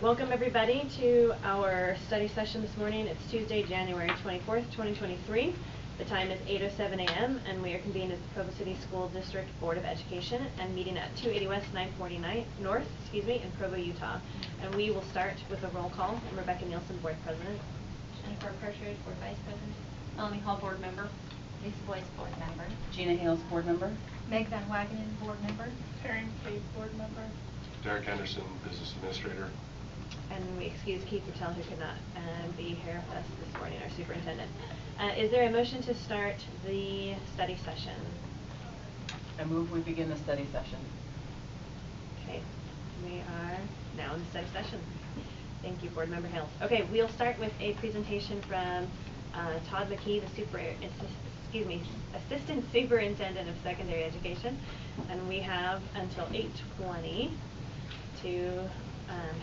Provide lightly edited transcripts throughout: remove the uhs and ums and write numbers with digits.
Welcome everybody to our study session this morning. It's Tuesday, January 24th, 2023. The time is 8:07 a.m. and we are convened as the Provo City School District Board of Education and meeting at 280 West 949 North, in Provo, Utah. And we will start with a roll call. I'm Rebecca Nielsen, Board President. Jennifer Partridge, Board Vice President. Melanie Hall, Board Member. Lisa Boyce, Board Member. Gina Hales, Board Member. Meg Van Wagenen, Board Member. Taryn Cave, Board Member. Derek Anderson, Business Administrator. And we excuse Keith Patel, who could not be here with us this morning, our superintendent. Is there a motion to start the study session? I move we begin the study session. Okay, we are now in the study session. Thank you, Board Member Hales. Okay, we'll start with a presentation from Todd McKee, the Assistant Superintendent of Secondary Education, and we have until 8:20 to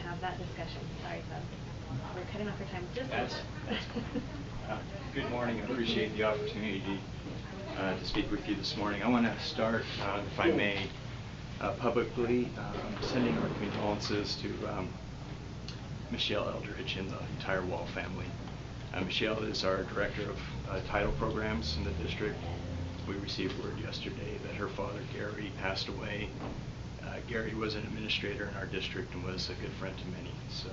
have that discussion. Sorry, Todd. We're cutting off your time just Good morning. I appreciate the opportunity to speak with you this morning. I want to start, if I may, publicly sending our condolences to Michelle Eldridge and the entire Wall family. Michelle is our Director of Title Programs in the district. We received word yesterday that her father, Gary, passed away. Gary was an administrator in our district and was a good friend to many, so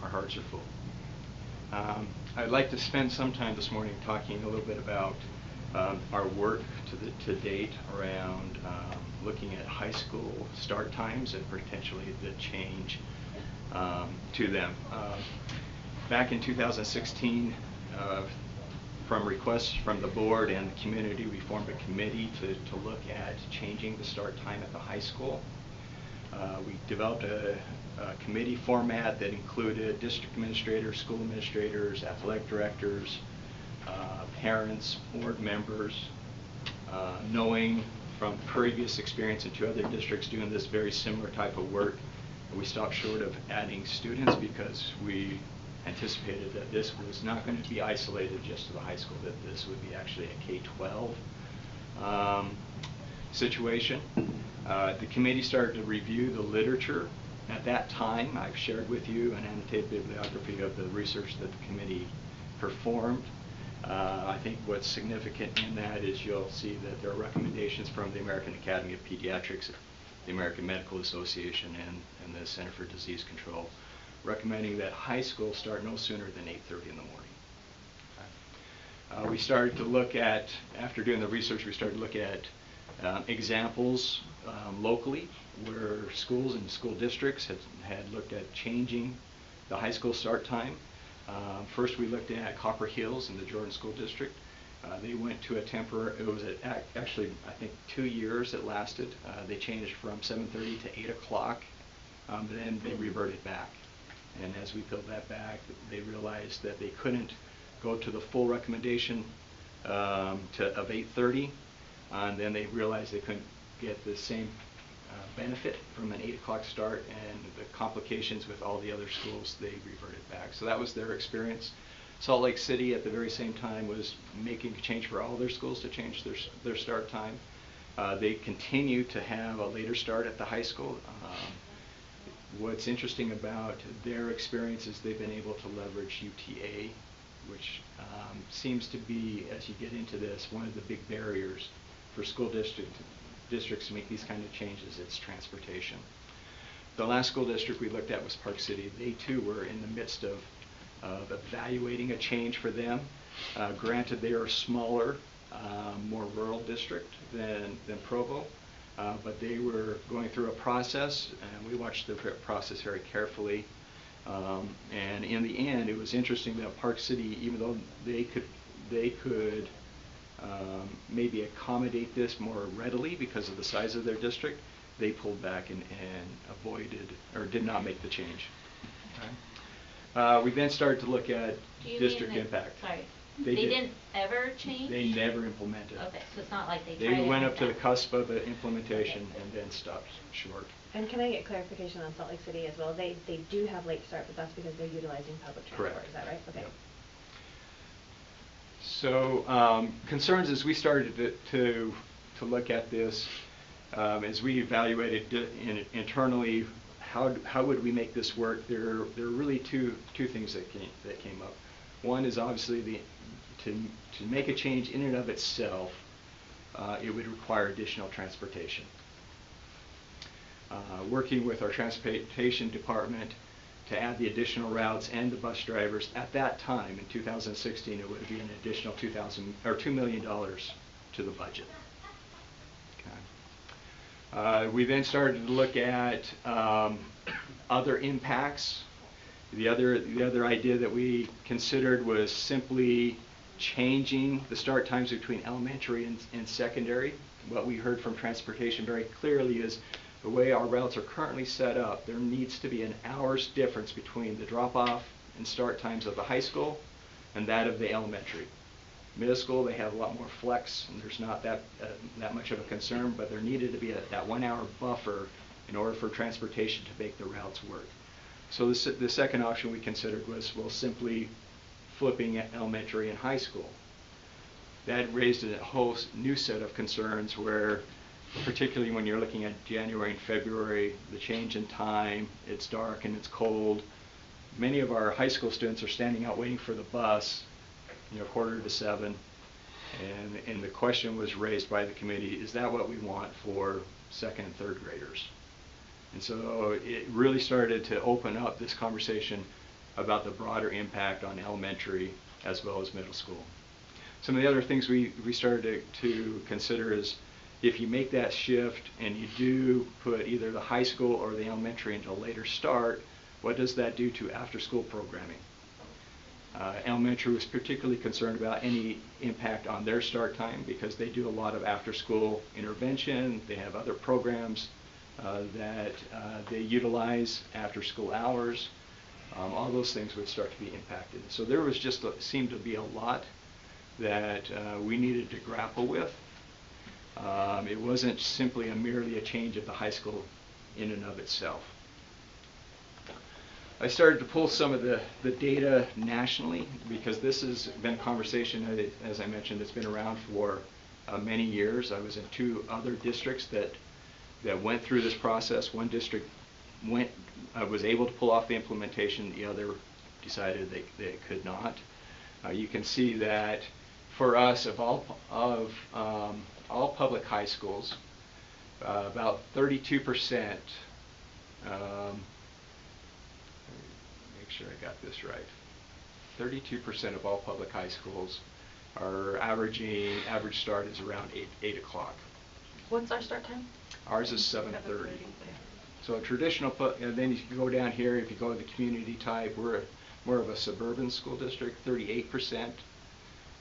our hearts are full. I'd like to spend some time this morning talking a little bit about our work to date around looking at high school start times and potentially the change to them. Back in 2016, from requests from the board and the community, we formed a committee to look at changing the start time at the high school. We developed a committee format that included district administrators, school administrators, athletic directors, parents, board members. Knowing from previous experience in two other districts doing this very similar type of work, we stopped short of adding students because we anticipated that this was not going to be isolated just to the high school, that this would be actually a K-12 situation. The committee started to review the literature. At that time, I've shared with you an annotated bibliography of the research that the committee performed. I think what's significant in that is you'll see that there are recommendations from the American Academy of Pediatrics, the American Medical Association, and the Center for Disease Control, recommending that high school start no sooner than 8:30 in the morning. We started to look at, after doing the research, we started to look at examples locally where schools and school districts had looked at changing the high school start time. First we looked at Copper Hills in the Jordan School District. They went to a temporary, it was actually I think 2 years it lasted. They changed from 7:30 to 8 o'clock, then they reverted back. And as we peeled that back, they realized that they couldn't go to the full recommendation of 8:30, and then they realized they couldn't get the same benefit from an 8 o'clock start, and the complications with all the other schools, they reverted back. So that was their experience. Salt Lake City at the very same time was making a change for all their schools to change their start time. They continue to have a later start at the high school. What's interesting about their experience is they've been able to leverage UTA, which seems to be, as you get into this, one of the big barriers for school districts to make these kind of changes. It's transportation. The last school district we looked at was Park City. They too were in the midst of evaluating a change for them. Granted, they are a smaller, more rural district than Provo. But they were going through a process, and we watched the process very carefully. And in the end, it was interesting that Park City, even though they could maybe accommodate this more readily because of the size of their district, they pulled back and avoided or did not make the change. Okay. We then started to look at district impact. Sorry. They didn't ever change? They never implemented. Okay, so it's not like they went up to the cusp of the implementation and then stopped short. And can I get clarification on Salt Lake City as well? They do have late start, but that's because they're utilizing public transport. Correct. Is that right? Okay. Yep. So concerns as we started to look at this, as we evaluated internally how would we make this work? There are really two things that came up. One is obviously to make a change in and of itself, it would require additional transportation. Working with our transportation department to add the additional routes and the bus drivers, at that time in 2016, it would be an additional $2 million to the budget. Okay. We then started to look at other impacts. The other idea that we considered was simply changing the start times between elementary and secondary. What we heard from transportation very clearly is the way our routes are currently set up, there needs to be an hour's difference between the drop-off and start times of the high school and that of the elementary. Middle school, they have a lot more flex, and there's not that much of a concern, but there needed to be that 1 hour buffer in order for transportation to make the routes work. So the second option we considered was, well, simply flipping elementary and high school. That raised a whole new set of concerns where, particularly when you're looking at January and February, the change in time, it's dark and it's cold. Many of our high school students are standing out waiting for the bus, 6:45, and the question was raised by the committee, is that what we want for second and third graders? And so it really started to open up this conversation about the broader impact on elementary as well as middle school. Some of the other things we started to consider is, if you make that shift and you do put either the high school or the elementary into a later start, what does that do to after-school programming? Elementary was particularly concerned about any impact on their start time because they do a lot of after-school intervention. They have other programs that they utilize after school hours. All those things would start to be impacted. So there was seemed to be a lot that we needed to grapple with. It wasn't simply merely a change of the high school in and of itself. I started to pull some of the data nationally because this has been a conversation, as I mentioned, that's been around for many years. I was in 2 other districts that went through this process. One district was able to pull off the implementation. The other decided they could not. You can see that for us, of all public high schools, about 32%, make sure I got this right, 32% of all public high schools are average start is around 8 o'clock. What's our start time? Ours is 7:30. So a traditional, and then you can go down here, if you go to the community type, we're more of a suburban school district, 38%.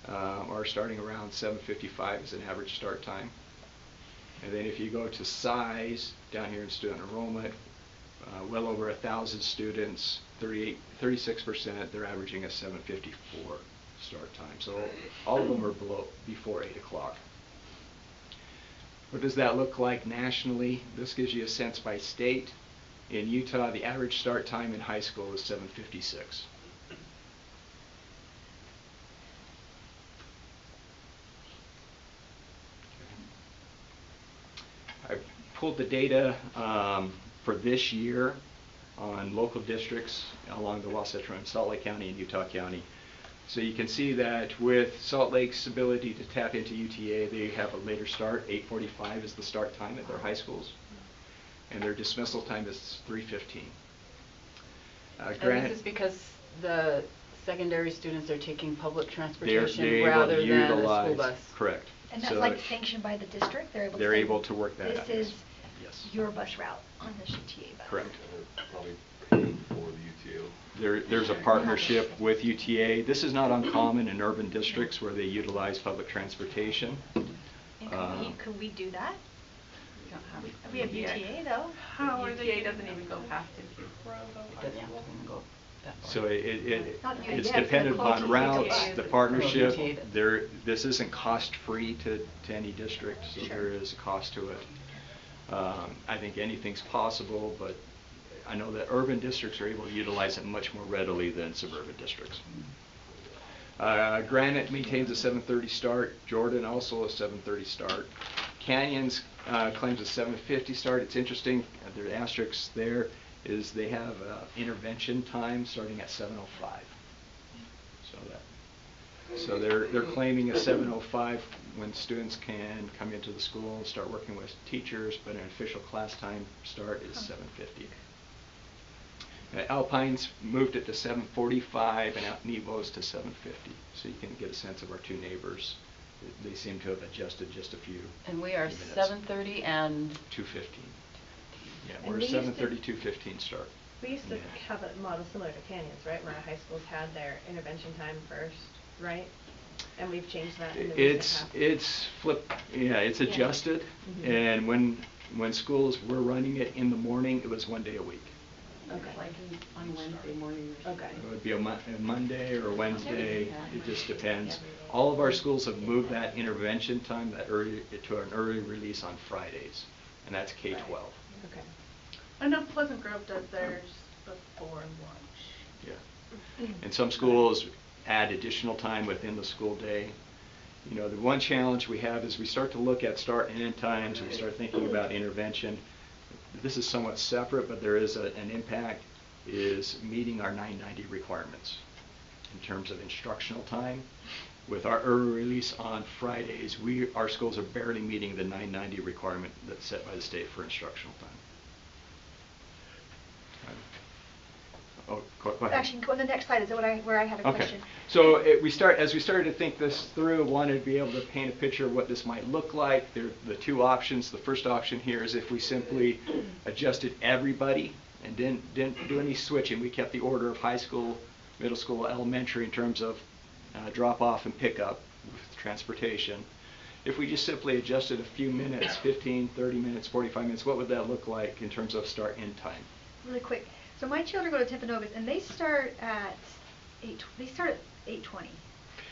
Are starting around 7:55 as an average start time. And then if you go to size, down here in student enrollment, well over 1,000 students, 36%, they're averaging a 7:54 start time. So all of them are before 8 o'clock. What does that look like nationally? This gives you a sense by state. In Utah, the average start time in high school is 7:56. I pulled the data for this year on local districts along the Wasatch Front, Salt Lake County and Utah County. So you can see that with Salt Lake's ability to tap into UTA, they have a later start. 8:45 is the start time at their high schools, and their dismissal time is 3:15. And this is because the secondary students are taking public They're transportation able rather to than a utilize, school bus. correct. And that's So like sanctioned by the district? They're able to they're say, able to work that out. This is Yes. your bus route on the UTA bus. Correct. They're probably paying for the UTO. There's a partnership with UTA. This is not uncommon in urban districts where they utilize public transportation. And could we do that? We don't have. We have UTA though. How are they? UTA doesn't even go past it. It doesn't even go that far. So it's Not UTA, it's dependent the upon closest routes, UTA. the partnership. UTA does. This isn't cost-free to any district, so Sure. there is a cost to it. I think anything's possible, but I know that urban districts are able to utilize it much more readily than suburban districts. Granite maintains a 7:30 start. Jordan also a 7:30 start. Canyons claims a 7:50 start. It's interesting, there are asterisks there. is they have intervention time starting at 7:05. So they're claiming a 7:05 when students can come into the school and start working with teachers, but an official class time start is 7:50. Alpine's moved it to 7:45 and Nevo's to 7:50. So you can get a sense of our two neighbors. They seem to have adjusted just a few. And we are minutes. 7:30 and 2:15. Yeah, And we're we used to- 7:30, 2:15 start. We used to Yeah. have a model similar to Canyons, right, where our high schools had their intervention time first, right? And we've changed that in the recent past. It's flipped, yeah, it's adjusted. Mhm. And when schools were running it in the morning, it was 1 day a week. Okay. like on Wednesday morning or something. Okay. It would be a Monday or Wednesday, Yeah. it just depends. All of our schools have moved that intervention time to an early release on Fridays, and that's K-12. Okay. I know Pleasant Grove does theirs before lunch. Yeah. And some schools add additional time within the school day. You know, the one challenge we have is we start to look at start and end times, and we start thinking about intervention. This is somewhat separate, but there is an impact, is meeting our 990 requirements in terms of instructional time. With our early release on Fridays, our schools are barely meeting the 990 requirement that's set by the state for instructional time. Go ahead. Actually, go on the next slide is where I had a Okay. question. So as we started to think this through, wanted to be able to paint a picture of what this might look like. There are the two options. The first option here is if we simply adjusted everybody and didn't do any switching. We kept the order of high school, middle school, elementary in terms of drop off and pick up with transportation. If we just simply adjusted a few minutes, 15, 30 minutes, 45 minutes, what would that look like in terms of start end time? Really quick. So my children go to Timpanogos, and they start at 8:20.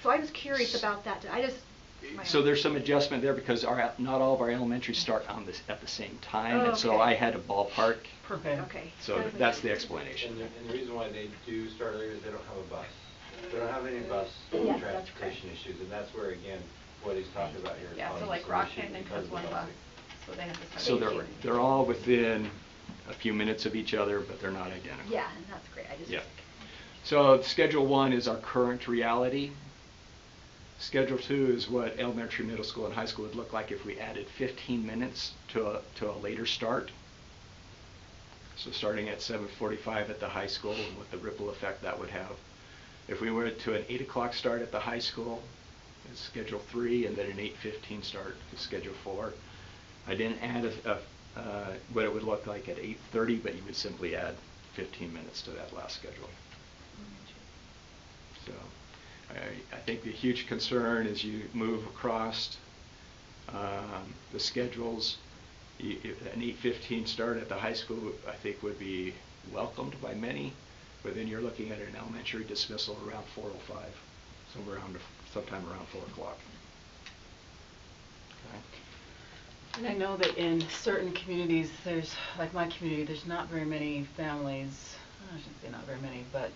So I was curious about that. So there's some adjustment there because not all of our elementaries start at the same time, and so okay. I had a ballpark. Perfect. Okay. So that's the explanation. And the reason why they do start earlier is they don't have a bus. They don't have any bus Yes, that's transportation issues, and that's where, again, what he's talking about here is Yeah, so causing like some Rock issues Canyon because has of one the bus, busing. so they have to So start. they're all within a few minutes of each other, but they're not identical. Yeah, and that's great. Yeah. So Schedule 1 is our current reality. Schedule 2 is what elementary, middle school, and high school would look like if we added 15 minutes to a later start. So starting at 7:45 at the high school, and what the ripple effect that would have. If we went to an 8 o'clock start at the high school, it's Schedule 3, and then an 8:15 start is Schedule 4. I didn't add what it would look like at 8:30, but you would simply add 15 minutes to that last schedule. So I think the huge concern is you move across the schedules. An 8:15 start at the high school, I think, would be welcomed by many, but then you're looking at an elementary dismissal around 4:05, sometime around 4 o'clock. Okay. And I know that in certain communities, like my community, there's not very many families, I shouldn't say not very many, but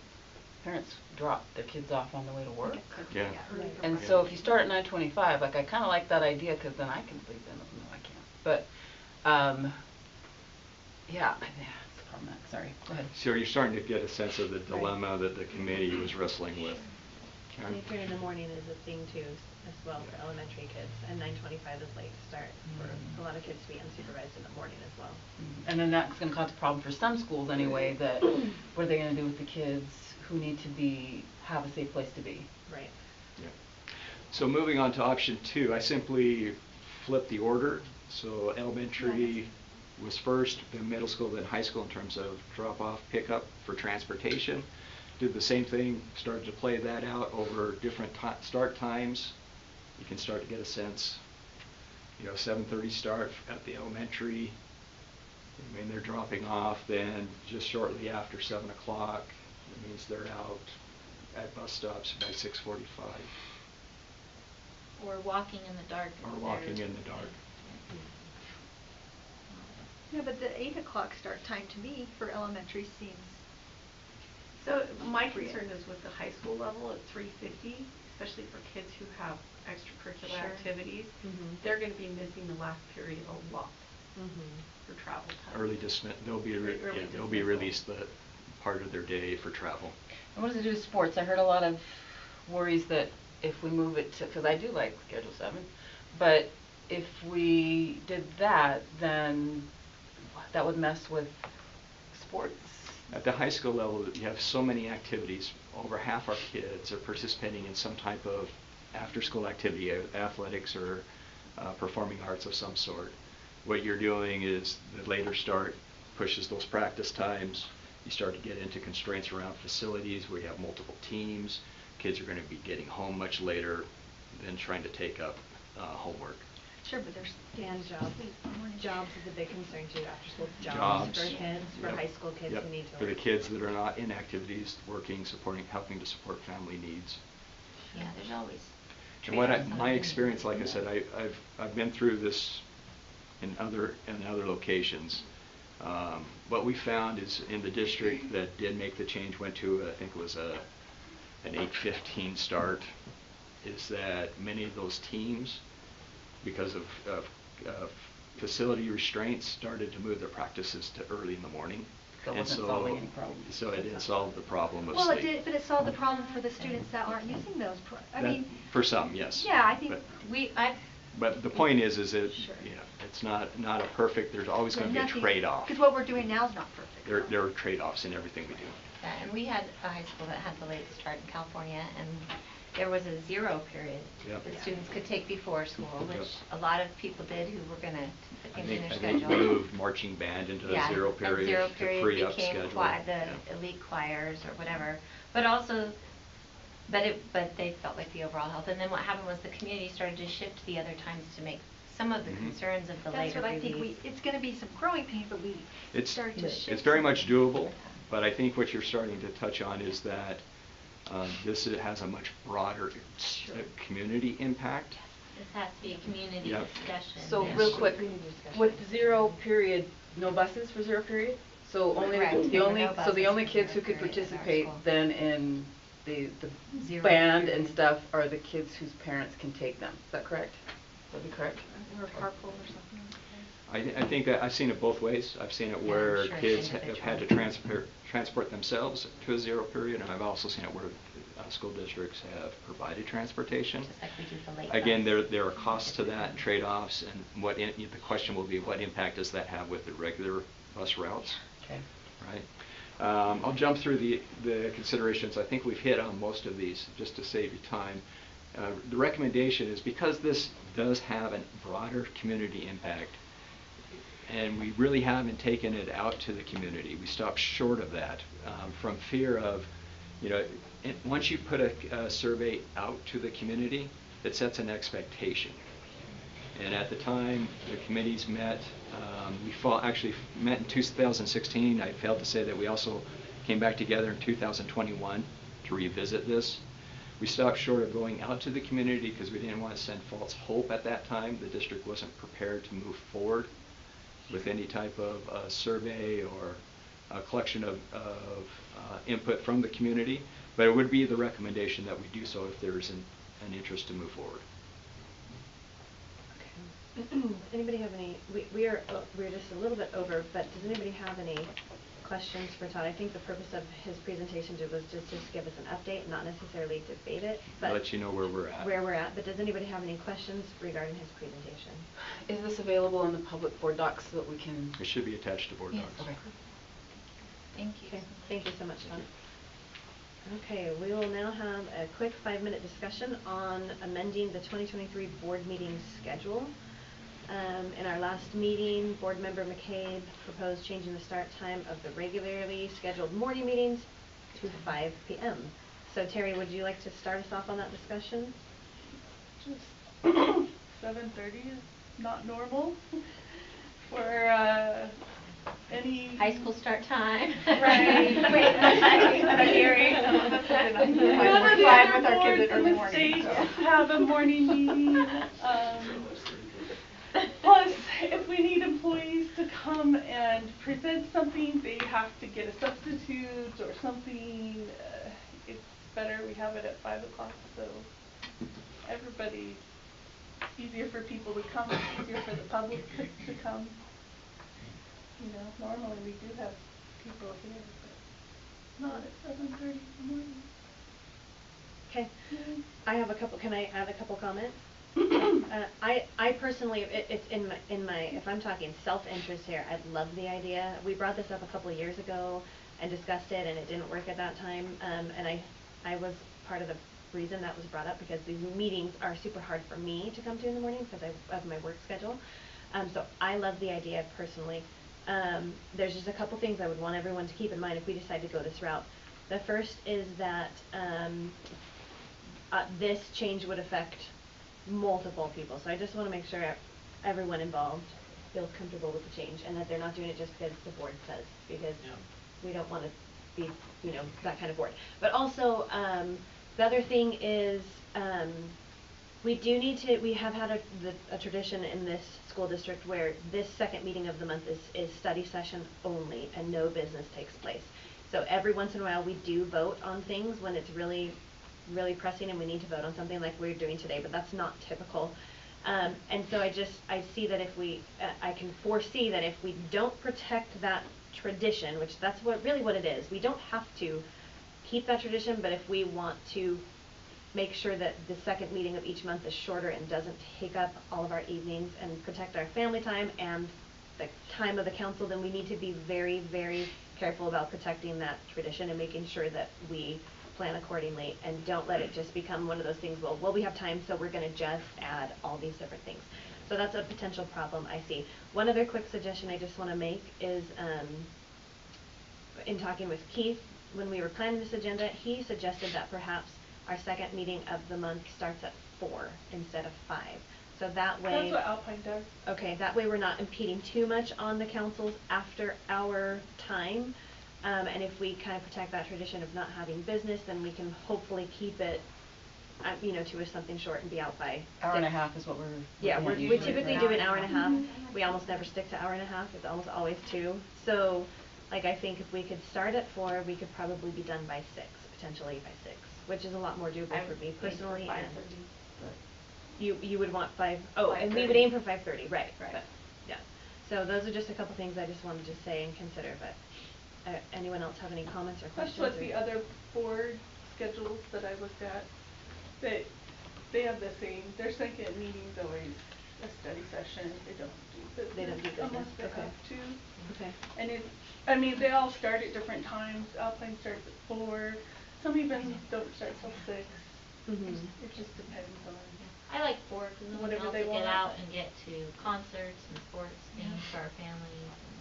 parents drop their kids off on the way to work. Yeah. And so if you start at 9:25, like I kind of like that idea because then I can sleep in. No, I can't. But, yeah, that's the problem. Sorry, go ahead. So you're starting to get a sense of the dilemma that the committee was wrestling with. Daycare in the morning is a thing too, as well for elementary kids, and 9:25 is late start for a lot of kids to be unsupervised in the morning as well. And then that's going to cause a problem for some schools anyway, that what are they going to do with the kids who need to have a safe place to be? Right. Yeah. So moving on to option 2, I simply flipped the order. So elementary was first, then middle school, then high school in terms of drop-off, pickup for transportation. Did the same thing, started to play that out over different start times. You can start to get a sense, 7:30 start at the elementary. I mean, they're dropping off then just shortly after 7 o'clock. That means they're out at bus stops by 6:45. Or walking in the dark. Or walking in the dark. Yeah, but the 8 o'clock start time to me for elementary seems. So my concern is with the high school level at 3:50, especially for kids who have extracurricular Sure. activities. Mhm. They're going to be missing the last period a lot. for travel time. They'll be Early they'll be dismissal. released the part of their day for travel. And what does it do to sports? I heard a lot of worries that if we move it to, because I do like Schedule 7, but if we did that, then that would mess with sports. At the high school level, you have so many activities. Over half our kids are participating in some type of after-school activity, athletics or performing arts of some sort. What you're doing is the later start pushes those practice times. You start to get into constraints around facilities where you have multiple teams. Kids are going to be getting home much later than trying to take up homework. Sure, but there's And jobs. Jobs is a big concern too, after school jobs Jobs. for kids, for Yep. high school kids Yep. who need to For the work. kids that are not in activities, working, helping to support family needs. Yeah, there's always And what trade-offs on my it. experience, like I said, I've been through this in other locations. What we found is in the district that did make the change, went to I think it was an 8:15 start, is that many of those teams, because of facility restraints, started to move their practices to early in the morning. So it And wasn't solving any problems. So it didn't solve the problem of Well, it sleep. did, but it solved the problem for the students that aren't using those. I That- mean, for some, yes. yeah, I think But- But the point is that, Sure. you know, it's not a perfect, there's always going to be a trade-off. Because what we're doing now is not perfect. There are trade-offs in everything we do. Yeah, and we had a high school that had the late start in California, and there was a 0 period Yep. that students could take before school, Yep. which a lot of people did who were going to fit I things in think their we schedule. moved marching band into Yeah, a 0 that period 0 to period free up became schedule. the Yeah. elite choirs or whatever, but also, but they felt like the overall health. And then what happened was the community started to shift the other times to make some of the Mhm. concerns of the That's later what I think release. it's going to be some growing pain, but we start to shift. It's very much something. doable, but I think what you're starting to touch on is that has a much broader community impact. This has to be a community Yep. discussion. So yeah. real quick, with 0 period, no buses for 0 period? So only, Correct. the There were only, no so buses the only for kids 0 who could period at our participate school. then in the 0 band period. and stuff are the kids whose parents can take them. Is that correct? Would that be correct? Or carpool or something. I think that I've seen it both ways. I've seen it Yeah, where I'm sure it's kids have had to individual. transport themselves to a 0 period, and I've also seen it where school districts have provided transportation. Just like we do the late Again, bus. there are costs to that, and trade-offs, and the question will be, what impact does that have with the regular bus routes? Okay. Right. I'll jump through the considerations. I think we've hit on most of these, just to save you time. The recommendation is, because this does have a broader community impact, and we really haven't taken it out to the community. We stopped short of that from fear of, once you put a survey out to the community, it sets an expectation. And at the time the committees met, actually met in 2016. I failed to say that we also came back together in 2021 to revisit this. We stopped short of going out to the community because we didn't want to send false hope at that time. The district wasn't prepared to move forward with any type of survey or a collection of input from the community. But it would be the recommendation that we do so if there's an interest to move forward. Does anybody have any, we're just a little bit over, but does anybody have any questions for Todd? I think the purpose of his presentation was just to give us an update, not necessarily debate it, but Let you know where we're at. But does anybody have any questions regarding his presentation? Is this available in the public board docs so that we can? It should be attached to board Yes. docs. Okay. Thank you. Okay, thank you so much, Todd. Okay, we will now have a quick 5-minute discussion on amending the 2023 board meeting schedule. In our last meeting, Board Member McCabe proposed changing the start time of the regularly scheduled morning meetings to 5 p.m. So Terry, would you like to start us off on that discussion? Just 7:30 is not normal for any High school start time. Right. Wait, I'm hearing some of us have been we're fine with our kids at early morning. So have a morning meeting. Plus, if we need employees to come and present something, they have to get a substitute or something. It's better we have it at 5 o'clock, so everybody, easier for people to come, it's easier for the public to come. You know, normally we do have people here, but not at 7:30 in the morning. Okay. Mhm. I have a couple, can I add a couple comments? I personally, it's in my, if I'm talking self-interest here, I love the idea. We brought this up a couple of years ago and discussed it, and it didn't work at that time. And I was part of the reason that was brought up, because these meetings are super hard for me to come to in the morning because of my work schedule. So I love the idea personally. There's just a couple things I would want everyone to keep in mind if we decide to go this route. The first is that this change would affect multiple people. So I just want to make sure everyone involved feels comfortable with the change, and that they're not doing it just because the board says, because we don't want to be, you know, that kind of board. But also, the other thing is, we have had a tradition in this school district where this second meeting of the month is study session only, and no business takes place. So every once in a while, we do vote on things when it's really pressing and we need to vote on something like we're doing today, but that's not typical. And so I see that if we, I can foresee that if we don't protect that tradition, which that's really what it is, we don't have to keep that tradition, but if we want to make sure that the second meeting of each month is shorter and doesn't take up all of our evenings and protect our family time and the time of the council, then we need to be very, very careful about protecting that tradition and making sure that we plan accordingly and don't let it just become one of those things, well, we have time, so we're going to just add all these different things. So that's a potential problem I see. One other quick suggestion I just want to make is, in talking with Keith, when we were planning this agenda, he suggested that perhaps our second meeting of the month starts at 4 instead of 5. So that way... That's what Alpine does. Okay, that way we're not impeding too much on the council's after hour time. And if we kind of protect that tradition of not having business, then we can hopefully keep it, you know, to something short and be out by 6. Hour and a half is what we're Yeah, looking at we usually, typically right? do an hour and a half. We almost never stick to hour and a half. It's almost always 2. So, like, I think if we could start at 4, we could probably be done by 6, potentially by 6, which is a lot more doable for me personally. I would And aim for 5:30, but you would want 5. Oh, and we would aim for 5:30, right? But, yeah. So those are just a couple things I just wanted to say and consider. But anyone else have any comments or That's questions? what the other board schedules that I looked at, that they have the same. Their second meeting's always a study session. They don't do business. They don't do business. Unless they Okay. have to. Okay. And I mean, they all start at different times. Alpine starts at 4. Some even don't start till 6. Mhm. It just depends on. I like 4 because then we Whatever can also they get want. out and get to concerts and sports things Yeah. for our families. And,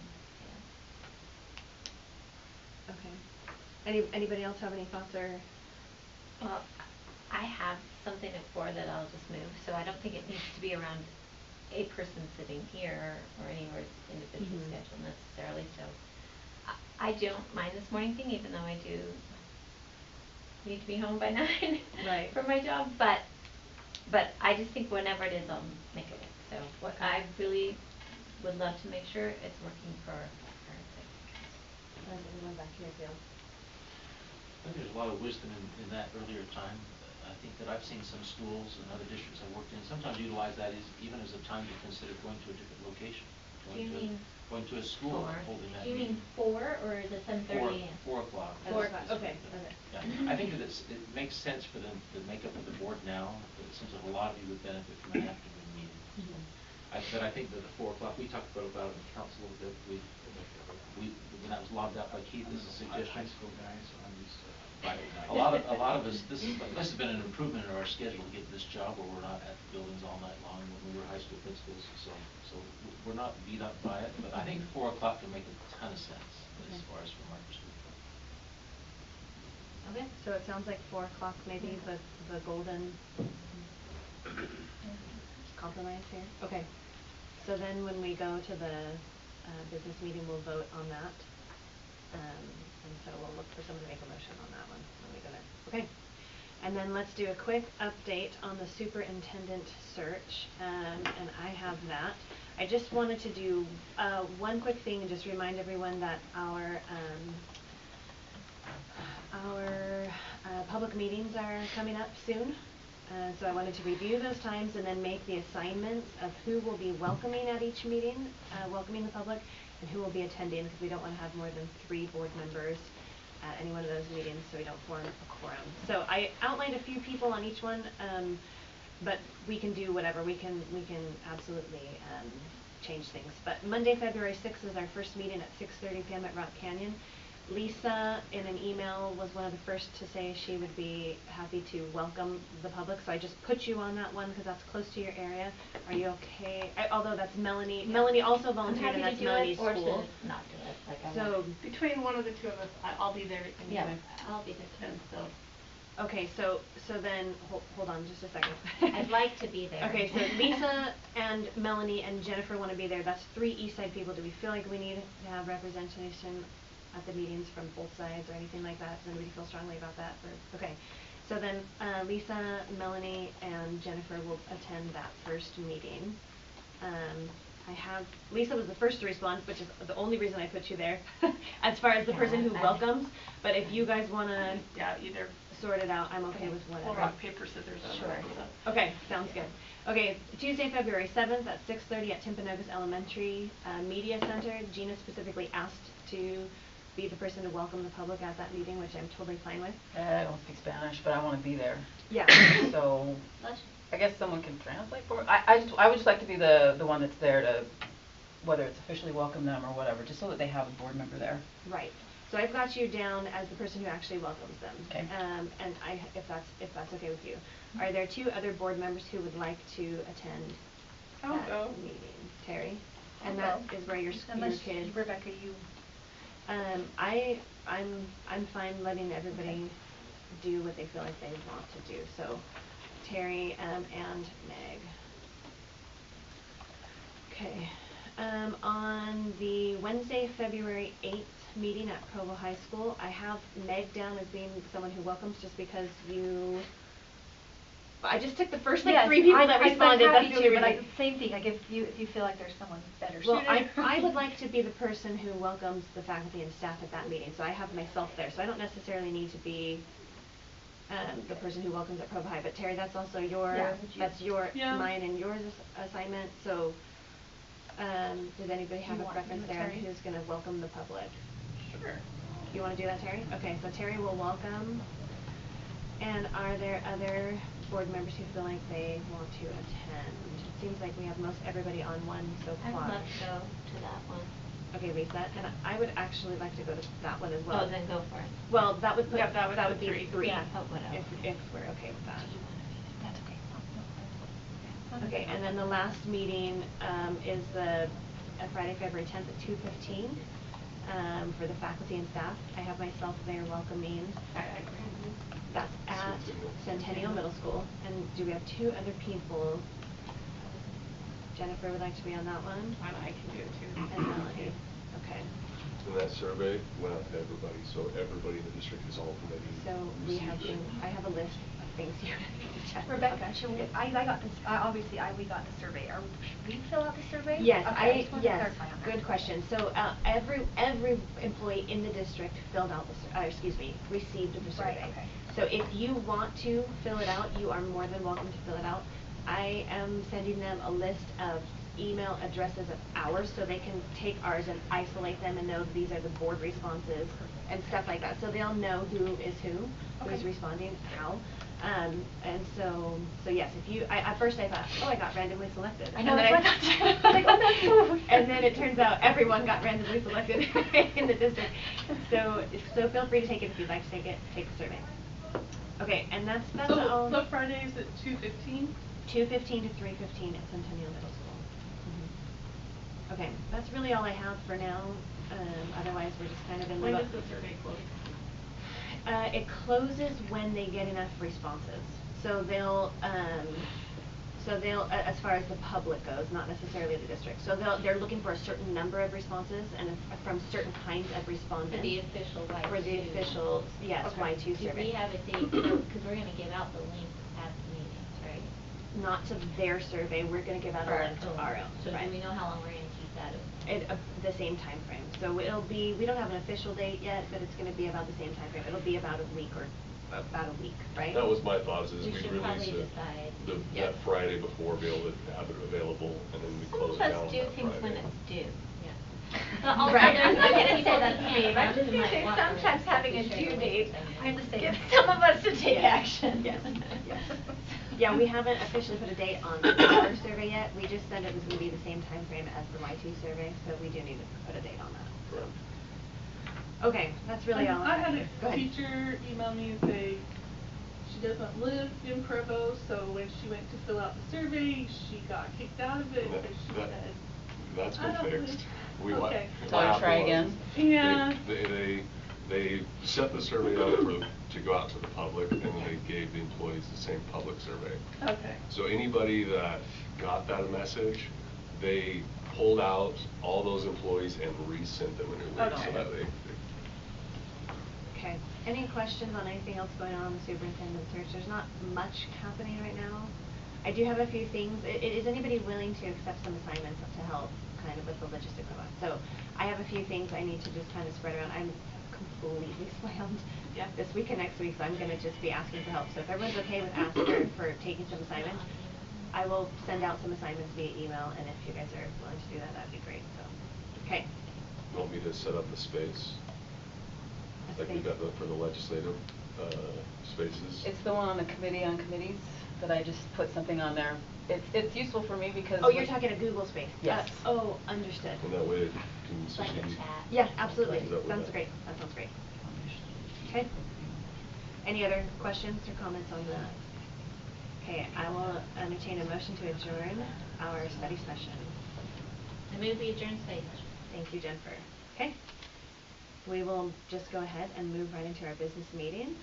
Okay. Anybody else have any thoughts or? Well, I have something at 4 that I'll just move, so I don't think it needs to be around a person sitting here or anywhere individual Mhm. schedule necessarily. So I don't mind this morning thing, even though I do need to be home by 9 Right. for my job. But I just think whenever it is, I'll make it work. So what I really would love to make sure it's working for our sake. How does everyone back here feel? I think there's a lot of wisdom in that earlier time. I think that I've seen some schools and other districts I've worked in sometimes utilize that even as a time to consider going to a different location. Do you mean going to a school 4? and holding that Do you meeting. mean 4 or the 7:30 a.m.? 4 o'clock. 4 o'clock. Okay. Yeah. I think that it makes sense for the makeup of the board now. It seems like a lot of you would benefit from an afternoon meeting. Mhm. But I think that the 4 o'clock, we talked about it in council, that we when that was lobbed out by Keith as a suggestion. High school guys, so I'm used to Right. A lot of us, this has been an improvement in our schedule to get this job where we're not at the buildings all night long when we were high school principals. So we're not beat up by it, but I think 4 o'clock can make a ton of sense as far as from our perspective. Okay. So it sounds like 4 o'clock maybe the golden compromise here. Okay. So then when we go to the business meeting, we'll vote on that. And so we'll look for someone to make a motion on that one when we go there. Okay. And then let's do a quick update on the superintendent search. And I have that. I just wanted to do one quick thing and just remind everyone that our public meetings are coming up soon. So I wanted to review those times and then make the assignments of who will be welcoming at each meeting, welcoming the public, and who will be attending, because we don't want to have more than 3 board members at any one of those meetings, so we don't form a quorum. So I outlined a few people on each one, but we can do whatever. We can absolutely change things. But Monday, February 6th is our first meeting at 6:30 p.m. at Rock Canyon. Lisa, in an email, was one of the first to say she would be happy to welcome the public, so I just put you on that one because that's close to your area. Are you okay? Although that's Melanie. Melanie also volunteered, and that's Melanie's school. I'm happy to do it or to not do it. Like I So want. Between one of the two of us, I'll be there Yeah, anyway. I'll be there too. And so, okay, so then hold on just a second. I'd like to be there. Okay, so Lisa and Melanie and Jennifer want to be there. That's 3 East Side people. Do we feel like we need to have representation at the meetings from both sides or anything like that? Does anybody feel strongly about that? Okay, so then Lisa, Melanie, and Jennifer will attend that first meeting. Lisa was the first to respond, which is the only reason I put you there, as far as the person who welcomes. But if you guys want to either sort it out, I'm okay with whatever. we'll rock, paper, scissors. Sure. Okay, sounds good. Okay, Tuesday, February 7th at 6:30 at Timpanogos Elementary Media Center. Gina specifically asked to be the person to welcome the public at that meeting, which I'm totally fine with. I don't speak Spanish, but I want to be there. Yeah. So I guess someone can translate for me. I would just like to be the one that's there to, whether it's officially welcome them or whatever, just so that they have a board member there. Right. So I've got you down as the person who actually welcomes them. Okay. And if that's okay with you. Are there 2 other board members who would like to attend I'll that go. meeting? Terry? I'll And that go. is where your Unless, kids. Rebecca, you. I'm fine letting everybody do what they feel like they want to do. So Terry and Meg. Okay. On the Wednesday, February 8th meeting at Provo High School, I have Meg down as being someone who welcomes, just because I just took the first 3 people that responded. I'm happy That's to, your but reason. same thing, like if you feel like there's someone better Well, suited. I would like to be the person who welcomes the faculty and staff at that meeting, so I have myself there. So I don't necessarily need to be the person who welcomes at Provo High. But Terry, that's also mine and yours assignment. So does anybody have a preference there on who's going to welcome the public? Sure. You want to do that, Terry? Okay, so Terry will welcome. And are there other board members who feel like they want to attend? It seems like we have most everybody on one so I'd far. love to go to that one. Okay, Lisa, and I would actually like to go to that one as well. Oh, then go for it. Well, that would Yeah, that would be be 3. Yeah, but whatever. If we're okay with that. That's okay. Okay, and then the last meeting is Friday, February 10th at 2:15 for the faculty and staff. I have myself there welcoming. I agree. That's at Centennial Middle School. And do we have 2 other people? Jennifer would like to be on that one. And I can do it too. And Melanie. Okay. And that survey went out to everybody, so everybody in the district is already So we have received it. I have a list of things you need to check. Rebecca, I got this, obviously, we got the survey. Should we fill out the survey? Yes, Okay, I just wanted to yes, clarify on that. good question. So every employee in the district filled out received the survey. Right, okay. So if you want to fill it out, you are more than welcome to fill it out. I am sending them a list of email addresses of ours, so they can take ours and isolate them and know these are the board responses and stuff like that. So they'll know who is who's Okay. responding, how. And so yes, at first I thought, I got randomly selected. I know, And then that's what I thought. Like, oh, that's so. And then it turns out everyone got randomly selected in the district. So feel free to take it if you'd like to take the survey. Okay, and that's all. So Fridays at 2:15? 2:15 to 3:15 at Centennial Middle School. Okay, that's really all I have for now. Otherwise, we're just kind of in When limbo. does the survey close? It closes when they get enough responses. So they'll, as far as the public goes, not necessarily the district. So they're looking for a certain number of responses and from certain kinds of respondents. For the official Y2. For the official, yes, Okay. Y2 Do survey. we have a date, because we're going to give out the link at the meetings, right? Not to their survey, we're going to give out a link to our own. So right. do we know how long we're going to keep that open? The same time frame. So we don't have an official date yet, but it's going to be about the same time frame. It'll be about a week, right? That was my thought, is We we'd should release probably it decide. Yeah. that Friday before, be able to have it available, and then we Some close of it down us on do that things when Friday. it's due, yeah. But also, Right. there's I'm other gonna people say that that, can't. Dave. I'm just who gonna might say want to sometimes having a be due shared date, with them. I'm the same. Get some of us to take action. Yes, yes. Yeah, we haven't officially put a date on our survey yet. We just said it was gonna be the same time frame as the Y2 survey, so we do need to put a date on that, so. Okay, that's really all. I had Go a ahead. teacher email me and say she doesn't live in Provo, so when she went to fill out the survey, she got kicked out of it And because she that- said. That's "I been don't live-" fixed. Okay. So I try again? Yeah. They set the survey up to go out to the public, and then they gave the employees the same public survey. Okay. So anybody that got that message, they pulled out all those employees and resent them a new link, so Okay. that they Okay, any questions on anything else going on in the superintendent search? There's not much happening right now. I do have a few things. Is anybody willing to accept some assignments to help kind of with the logistics of it? So I have a few things I need to just kind of spread around. I'm completely slammed this week and next week, so I'm gonna just be asking for help. So if everyone's okay with asking for taking some assignments, I will send out some assignments via email, and if you guys are willing to do that, that'd be great, so. Okay. You want me to set up the space? A Like we space. got for the legislative spaces? It's the one on the committee on committees that I just put something on there. It's useful for me because. Oh, you're talking a Google Space? Yes. Oh, understood. And that way it can Like a be- chat. Yeah, absolutely. Is that what Sounds that- great. That sounds great. Okay. Any other questions or comments on that? Okay, I will entertain a motion to adjourn our study session. I move we adjourn study session. Thank you, Jennifer. Okay. We will just go ahead and move right into our business meeting.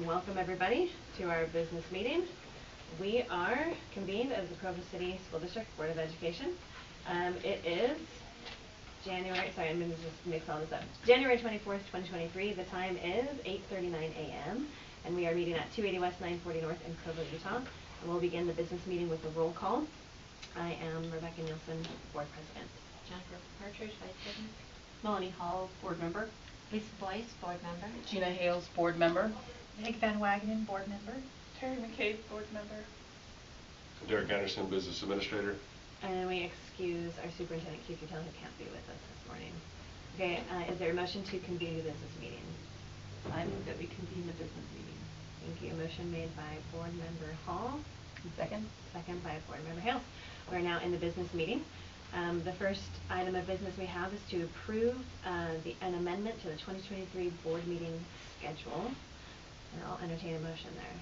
Welcome everybody to our business meeting. We are convened as the Provo City School District Board of Education. It is I'm gonna just mix all this up. January 24th, 2023. The time is 8:39 a.m. and we are meeting at 280 West 940 North in Provo, Utah. And we'll begin the business meeting with a roll call. I am Rebecca Nielsen, Board President. Jennifer Partridge, Vice President. Melanie Hall, Board Member. Lisa Boyce, Board Member. Gina Hales, Board Member. Meg Van Wagenen, Board Member. Terry McCabe, Board Member. Derek Anderson, Business Administrator. And we excuse our superintendent, Keith Patel, who can't be with us this morning. Okay, is there a motion to convene the business meeting? I move that we convene the business meeting. Thank you. A motion made by Board Member Hall. Second. Second by Board Member Hales. We're now in the business meeting. The first item of business we have is to approve an amendment to the 2023 board meeting schedule. And I'll entertain a motion there.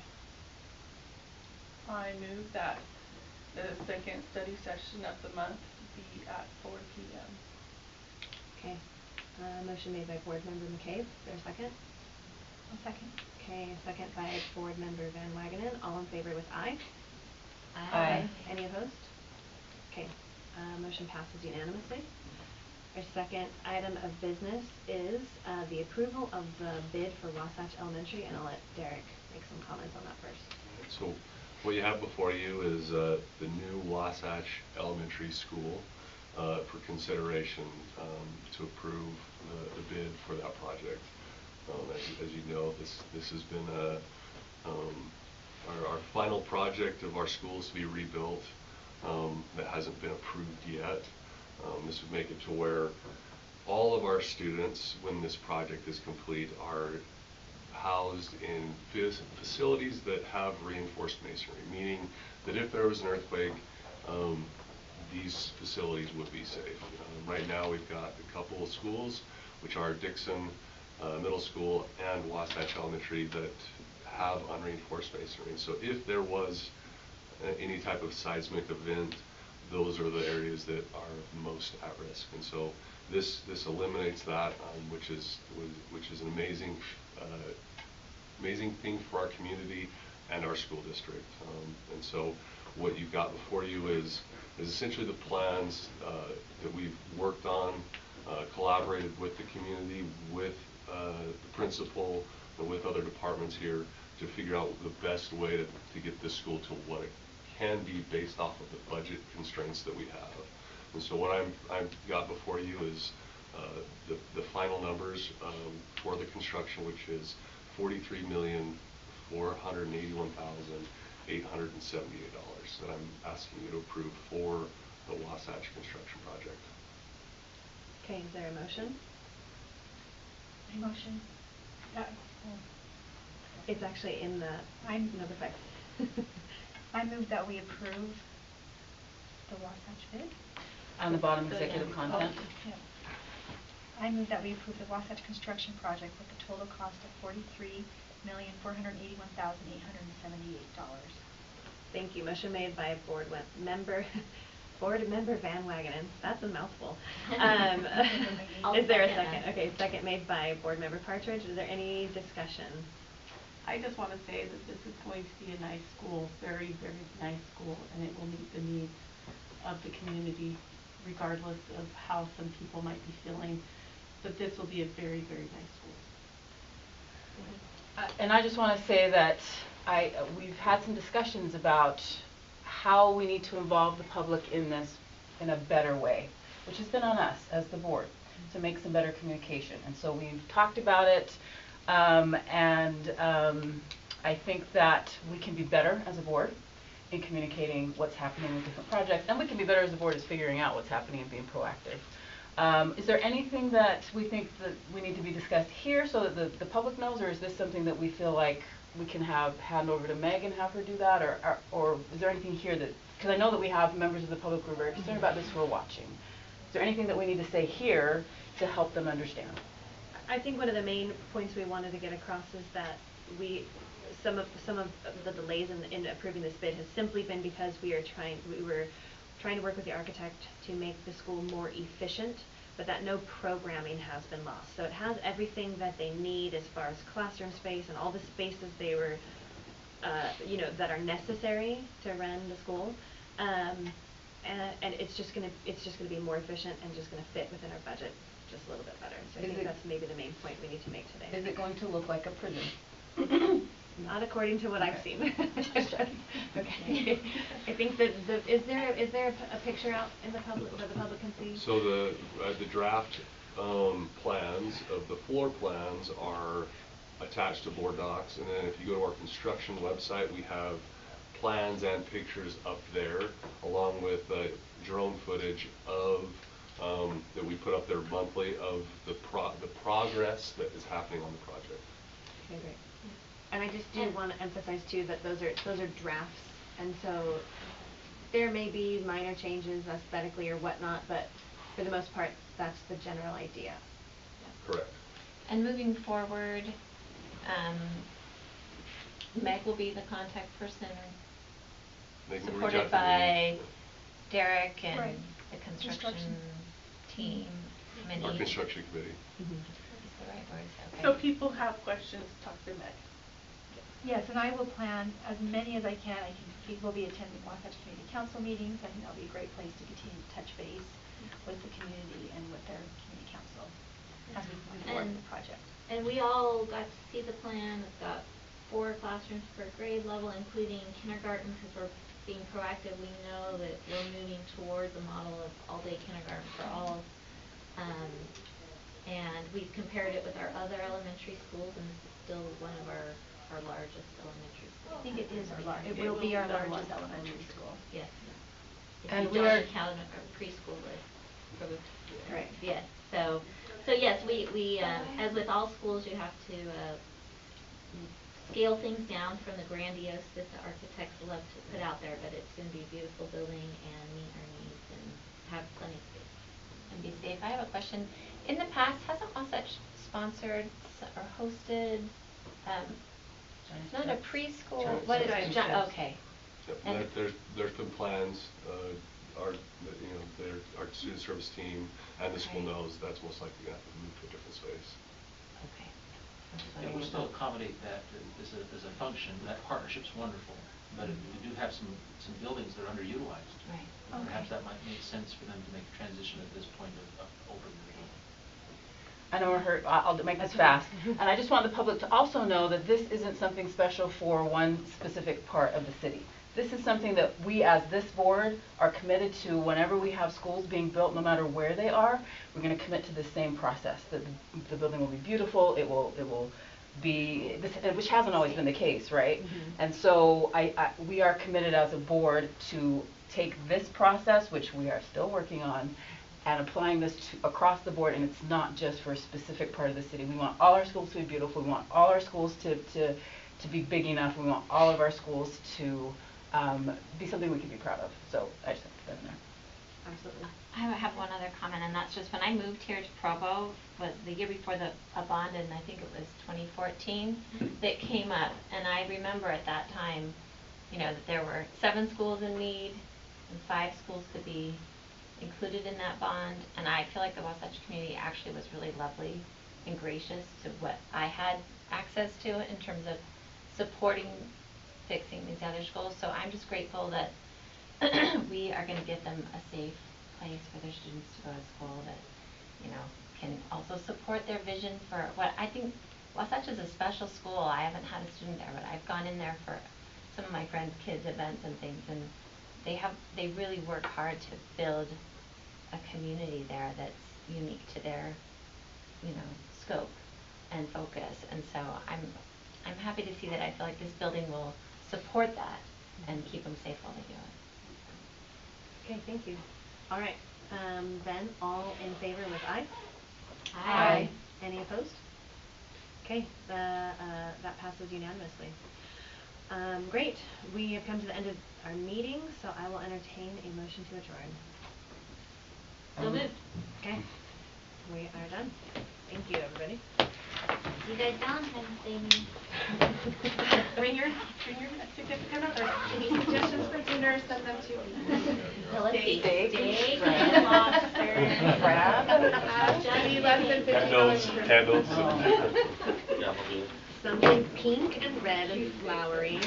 I move that the second study session of the month be at 4 p.m. Okay. Motion made by Board Member McCabe. Is there a second? I'll second. Okay, second by Board Member Van Wagenen. All in favor with aye? Aye. Any opposed? Okay, motion passes unanimously. Our second item of business is the approval of the bid for Wasatch Elementary, and I'll let Derek make some comments on that first. So what you have before you is the new Wasatch Elementary School for consideration to approve the bid for that project. As you know, this has been our final project of our schools to be rebuilt that hasn't been approved yet. This would make it to where all of our students, when this project is complete, are housed in facilities that have reinforced masonry, meaning that if there was an earthquake, these facilities would be safe. Right now we've got a couple of schools, which are Dixon Middle School and Wasatch Elementary, that have unreinforced masonry. So if there was any type of seismic event, those are the areas that are most at risk. And so this eliminates that, which is an amazing thing for our community and our school district. And so what you've got before you is essentially the plans that we've worked on, collaborated with the community, with the principal, and with other departments here to figure out the best way to get this school to what it can be based off of the budget constraints that we have. And so what I've got before you is the final numbers for the construction, which is $43,481,878 that I'm asking you to approve for the Wasatch construction project. Okay, is there a motion? I motion, It's actually in the number 5. I move that we approve the Wasatch bid. On the bottom, So, executive yeah. content. Yeah. I move that we approve the Wasatch construction project with a total cost of $43,481,878. Thank you. Motion made by member Van Wagenen. That's a mouthful. Is there a second? Okay, second made by board member Partridge. Is there any discussion? I just want to say that this is going to be a nice school, very, very nice school, and it will meet the needs of the community, regardless of how some people might be feeling. But this will be a very, very nice school. And I just want to say that we've had some discussions about how we need to involve the public in this in a better way, which has been on us as the board to make some better communication. And so we've talked about it, I think that we can be better as a board in communicating what's happening with different projects, and we can be better as a board as figuring out what's happening and being proactive. Is there anything that we think that we need to be discussed here so that the public knows, or is this something that we feel like we can hand over to Meg and have her do that, or is there anything here that, because I know that we have members of the public who are very concerned about this who are watching. Is there anything that we need to say here to help them understand? I think one of the main points we wanted to get across is that some of the delays in approving this bid has simply been because we were trying to work with the architect to make the school more efficient, but that no programming has been lost. So it has everything that they need as far as classroom space and all the spaces they were, that are necessary to run the school. And it's just gonna be more efficient and just gonna fit within our budget just a little bit better. So I think that's maybe the main point we need to make today. Is it going to look like a prison? Not according to what I've seen. Okay. I think that is there a picture out in the public that the public can see? So the draft plans of the floor plans are attached to board docs, and then if you go to our construction website, we have plans and pictures up there, along with drone footage of that we put up there monthly of the progress that is happening on the project. Okay, great. And I just do want to emphasize too that those are drafts, and so there may be minor changes aesthetically or whatnot, but for the most part, that's the general idea. Correct. And moving forward, Meg will be the contact person, supported by Derek and Right. the construction team. Our construction committee. Mm-hmm. Is the right word, okay. So people have questions, talk to Meg. Yes, and I will plan as many as I can. We'll be attending Wasatch Community Council meetings. I think that'll be a great place to continue to touch base with the community and with their community council as we move forward with the project. And we all got to see the plan. It's got 4 classrooms per grade level, including kindergarten, because we're being proactive. We know that we're moving towards a model of all-day kindergarten for all. And we've compared it with our other elementary schools, and this is still one of our largest elementary schools. I think it is it will be our largest elementary school. Yes. If And you we are don't count our preschool list. Right. Yes. So yes, we as with all schools, you have to scale things down from the grandiose that the architects love to put out there, but it's going to be a beautiful building and meet our needs and have plenty of space and be safe. I have a question. In the past, hasn't Wasatch sponsored or hosted? Not a preschool. What is it? Okay. And there's been plans. Our student service team and the school knows that's most likely going to have to move to a different space. Okay. Yeah, we'll still accommodate that as a function. That partnership's wonderful, but we do have some buildings that are underutilized. Right. Perhaps that might make sense for them to make a transition at this point of opening the building. I know we're hurt. I'll make this fast. And I just want the public to also know that this isn't something special for one specific part of the city. This is something that we as this board are committed to whenever we have schools being built, no matter where they are. We're going to commit to the same process. That the building will be beautiful. It will be, which hasn't always been the case, right? Mm-hmm. And so we are committed as a board to take this process, which we are still working on, and applying this to across the board, and it's not just for a specific part of the city. We want all our schools to be beautiful. We want all our schools to be big enough. We want all of our schools to be something we can be proud of. So I just have to put that in there. Absolutely. I have one other comment, and that's just when I moved here to Provo, was the year before a bond, and I think it was 2014, that came up. And I remember at that time, that there were 7 schools in need, and 5 schools could be included in that bond. And I feel like the Wasatch community actually was really lovely and gracious to what I had access to in terms of supporting fixing these other schools. So I'm just grateful that we are going to give them a safe place for their students to go to school that, can also support their vision for what I think Wasatch is a special school. I haven't had a student there, but I've gone in there for some of my friends' kids' events and things, and they really work hard to build a community there that's unique to their, scope and focus. And so I'm happy to see that. I feel like this building will support that and keep them safe while they do it. Okay, thank you. All right, then all in favor with aye? Aye. Any opposed? Okay, that passes unanimously. Great, we have come to the end of our meeting, so I will entertain a motion to adjourn. So moved. Okay, we are done. Thank you, everybody. See you guys Valentine's Day meeting. Bring your significant other. Any suggestions for dinner, send them to me. Well, let's see. Steak, Steak crab. and lobster. Crab. Should be less than $50 Candles, per candles. Yeah, we'll do it. Something pink and red and flowery.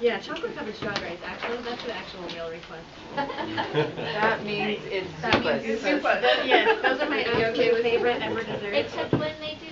Yeah, chocolate covered strawberries. Actually, that's the actual real request. That means it's That means Zupas. Zupas. Yes, those are my absolute favorite ever desserts. Except when